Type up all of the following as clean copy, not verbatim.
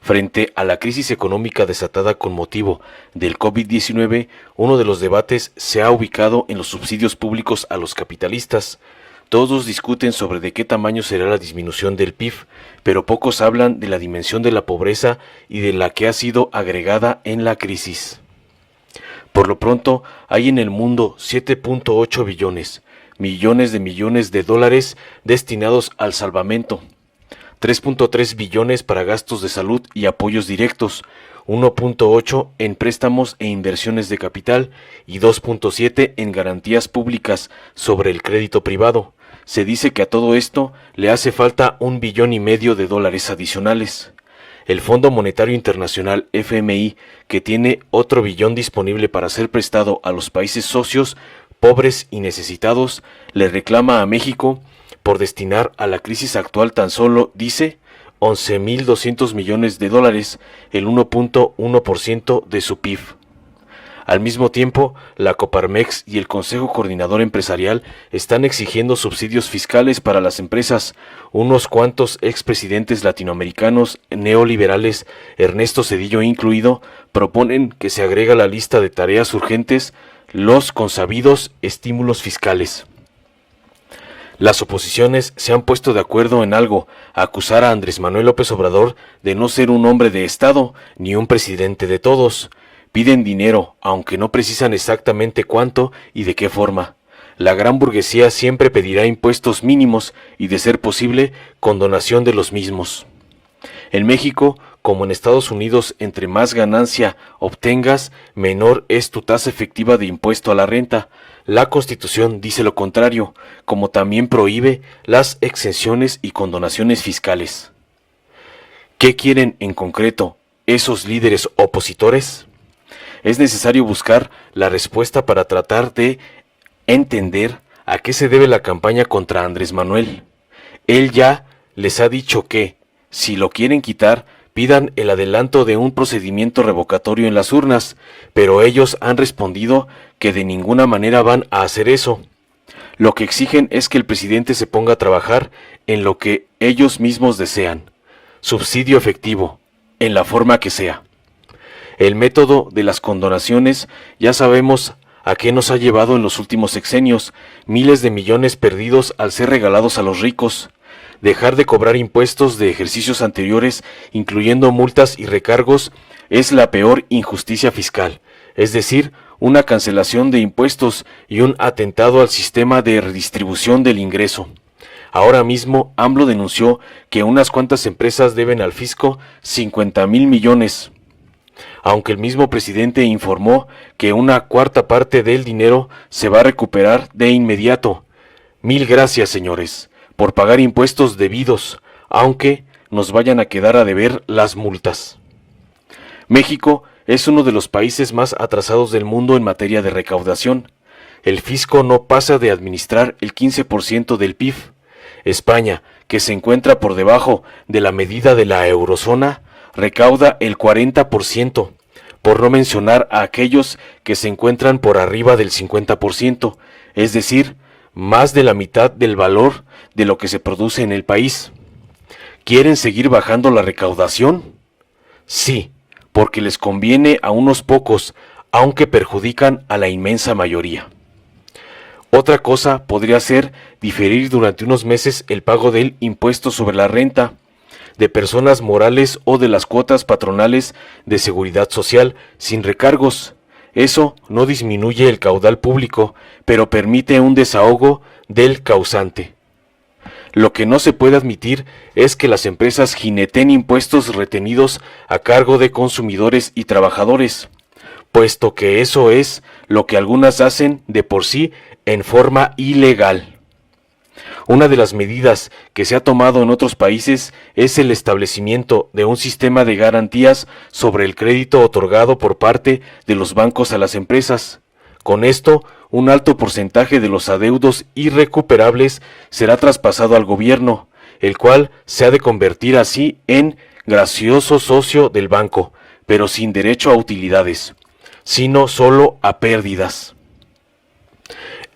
Frente a la crisis económica desatada con motivo del COVID-19, uno de los debates se ha ubicado en los subsidios públicos a los capitalistas. Todos discuten sobre de qué tamaño será la disminución del PIB, pero pocos hablan de la dimensión de la pobreza y de la que ha sido agregada en la crisis. Por lo pronto, hay en el mundo 7.8 millones de dólares destinados al salvamento, 3.3 billones para gastos de salud y apoyos directos, 1.8 en préstamos e inversiones de capital y 2.7 en garantías públicas sobre el crédito privado. Se dice que a todo esto le hace falta $1,5 billones adicionales. El Fondo Monetario Internacional FMI, que tiene otro billón disponible para ser prestado a los países socios, pobres y necesitados, le reclama a México por destinar a la crisis actual tan solo, dice, $11,200 millones, el 1.1% de su PIB. Al mismo tiempo, la Coparmex y el Consejo Coordinador Empresarial están exigiendo subsidios fiscales para las empresas. Unos cuantos expresidentes latinoamericanos neoliberales, Ernesto Zedillo incluido, proponen que se agregue a la lista de tareas urgentes los consabidos estímulos fiscales. Las oposiciones se han puesto de acuerdo en algo: acusar a Andrés Manuel López Obrador de no ser un hombre de Estado ni un presidente de todos. Piden dinero, aunque no precisan exactamente cuánto y de qué forma. La gran burguesía siempre pedirá impuestos mínimos y, de ser posible, condonación de los mismos. En México, como en Estados Unidos, entre más ganancia obtengas, menor es tu tasa efectiva de impuesto a la renta. La Constitución dice lo contrario, como también prohíbe las exenciones y condonaciones fiscales. ¿Qué quieren en concreto esos líderes opositores? Es necesario buscar la respuesta para tratar de entender a qué se debe la campaña contra Andrés Manuel. Él ya les ha dicho que, si lo quieren quitar, pidan el adelanto de un procedimiento revocatorio en las urnas, pero ellos han respondido que de ninguna manera van a hacer eso. Lo que exigen es que el presidente se ponga a trabajar en lo que ellos mismos desean: subsidio efectivo, en la forma que sea. El método de las condonaciones ya sabemos a qué nos ha llevado en los últimos sexenios: miles de millones perdidos al ser regalados a los ricos. Dejar de cobrar impuestos de ejercicios anteriores, incluyendo multas y recargos, es la peor injusticia fiscal, es decir, una cancelación de impuestos y un atentado al sistema de redistribución del ingreso. Ahora mismo, AMLO denunció que unas cuantas empresas deben al fisco 50,000 millones. Aunque el mismo presidente informó que una cuarta parte del dinero se va a recuperar de inmediato. Mil gracias, señores, por pagar impuestos debidos, aunque nos vayan a quedar a deber las multas. México es uno de los países más atrasados del mundo en materia de recaudación. El fisco no pasa de administrar el 15% del PIB. España, que se encuentra por debajo de la medida de la eurozona, recauda el 40%, por no mencionar a aquellos que se encuentran por arriba del 50%, es decir, más de la mitad del valor de lo que se produce en el país. ¿Quieren seguir bajando la recaudación? Sí, porque les conviene a unos pocos, aunque perjudican a la inmensa mayoría. Otra cosa podría ser diferir durante unos meses el pago del impuesto sobre la renta de personas morales o de las cuotas patronales de seguridad social sin recargos. Eso no disminuye el caudal público, pero permite un desahogo del causante. Lo que no se puede admitir es que las empresas jineten impuestos retenidos a cargo de consumidores y trabajadores, puesto que eso es lo que algunas hacen de por sí en forma ilegal. Una de las medidas que se ha tomado en otros países es el establecimiento de un sistema de garantías sobre el crédito otorgado por parte de los bancos a las empresas. Con esto, un alto porcentaje de los adeudos irrecuperables será traspasado al gobierno, el cual se ha de convertir así en gracioso socio del banco, pero sin derecho a utilidades, sino solo a pérdidas.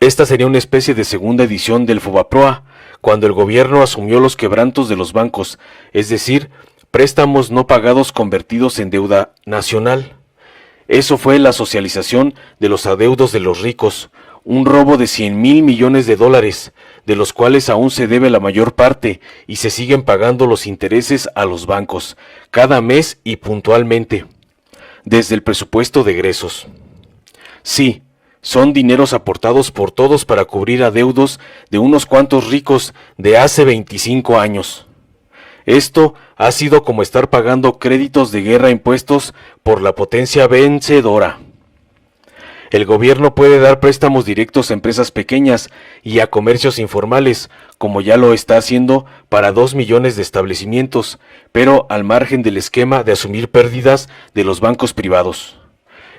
Esta sería una especie de segunda edición del Fobaproa, cuando el gobierno asumió los quebrantos de los bancos, es decir, préstamos no pagados convertidos en deuda nacional. Eso fue la socialización de los adeudos de los ricos, un robo de 100,000 millones de dólares, de los cuales aún se debe la mayor parte y se siguen pagando los intereses a los bancos, cada mes y puntualmente, desde el presupuesto de egresos. Sí, son dineros aportados por todos para cubrir adeudos de unos cuantos ricos de hace 25 años. Esto ha sido como estar pagando créditos de guerra impuestos por la potencia vencedora. El gobierno puede dar préstamos directos a empresas pequeñas y a comercios informales, como ya lo está haciendo para 2 millones de establecimientos, pero al margen del esquema de asumir pérdidas de los bancos privados.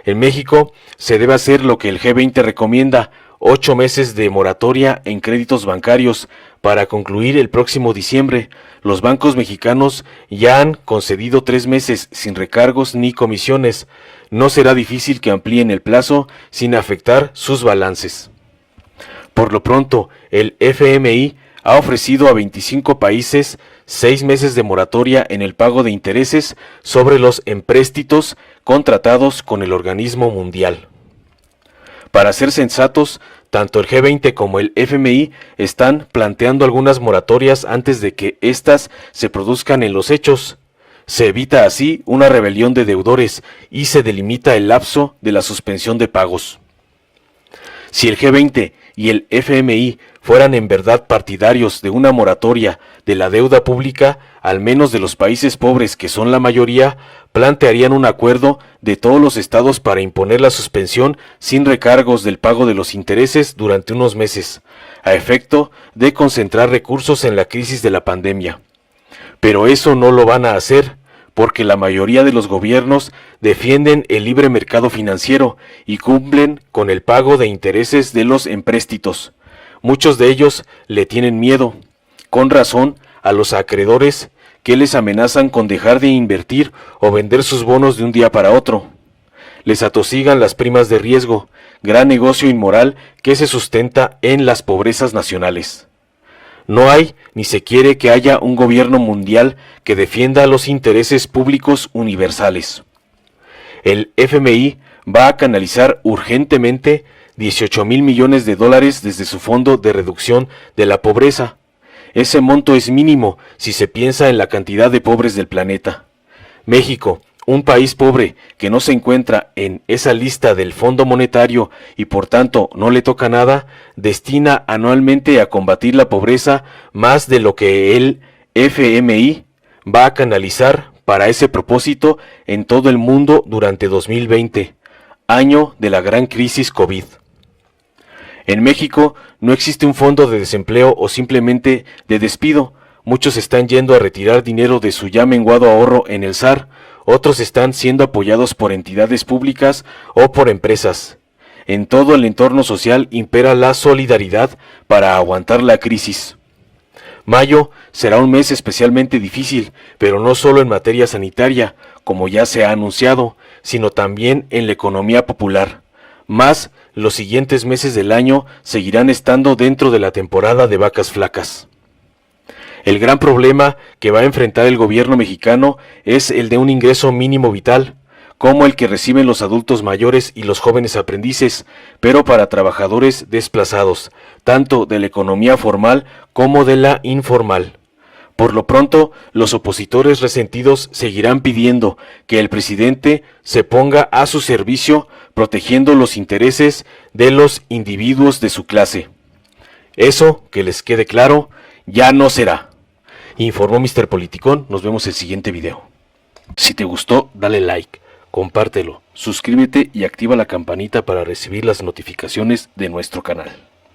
En México se debe hacer lo que el G20 recomienda, 8 meses de moratoria en créditos bancarios para concluir el próximo diciembre. Los bancos mexicanos ya han concedido 3 meses sin recargos ni comisiones. No será difícil que amplíen el plazo sin afectar sus balances. Por lo pronto, el FMI ha ofrecido a 25 países 6 meses de moratoria en el pago de intereses sobre los empréstitos contratados con el organismo mundial. Para ser sensatos, tanto el G20 como el FMI están planteando algunas moratorias antes de que éstas se produzcan en los hechos. Se evita así una rebelión de deudores y se delimita el lapso de la suspensión de pagos. Si el G20 y el FMI fueran en verdad partidarios de una moratoria de la deuda pública, al menos de los países pobres que son la mayoría, plantearían un acuerdo de todos los estados para imponer la suspensión sin recargos del pago de los intereses durante unos meses, a efecto de concentrar recursos en la crisis de la pandemia. Pero eso no lo van a hacer, porque la mayoría de los gobiernos defienden el libre mercado financiero y cumplen con el pago de intereses de los empréstitos. Muchos de ellos le tienen miedo, con razón, a los acreedores que les amenazan con dejar de invertir o vender sus bonos de un día para otro. Les atosigan las primas de riesgo, gran negocio inmoral que se sustenta en las pobrezas nacionales. No hay ni se quiere que haya un gobierno mundial que defienda los intereses públicos universales. El FMI va a canalizar urgentemente 18,000 millones de dólares desde su fondo de reducción de la pobreza. Ese monto es mínimo si se piensa en la cantidad de pobres del planeta. México, un país pobre que no se encuentra en esa lista del Fondo Monetario y por tanto no le toca nada, destina anualmente a combatir la pobreza más de lo que el FMI va a canalizar para ese propósito en todo el mundo durante 2020, año de la gran crisis COVID. En México no existe un fondo de desempleo o simplemente de despido. Muchos están yendo a retirar dinero de su ya menguado ahorro en el SAR, otros están siendo apoyados por entidades públicas o por empresas. En todo el entorno social impera la solidaridad para aguantar la crisis. Mayo será un mes especialmente difícil, pero no solo en materia sanitaria, como ya se ha anunciado, sino también en la economía popular. Más, los siguientes meses del año seguirán estando dentro de la temporada de vacas flacas. El gran problema que va a enfrentar el gobierno mexicano es el de un ingreso mínimo vital, como el que reciben los adultos mayores y los jóvenes aprendices, pero para trabajadores desplazados, tanto de la economía formal como de la informal. Por lo pronto, los opositores resentidos seguirán pidiendo que el presidente se ponga a su servicio protegiendo los intereses de los individuos de su clase. Eso, que les quede claro, ya no será. Informó Mr. Politicón, nos vemos en el siguiente video. Si te gustó, dale like, compártelo, suscríbete y activa la campanita para recibir las notificaciones de nuestro canal.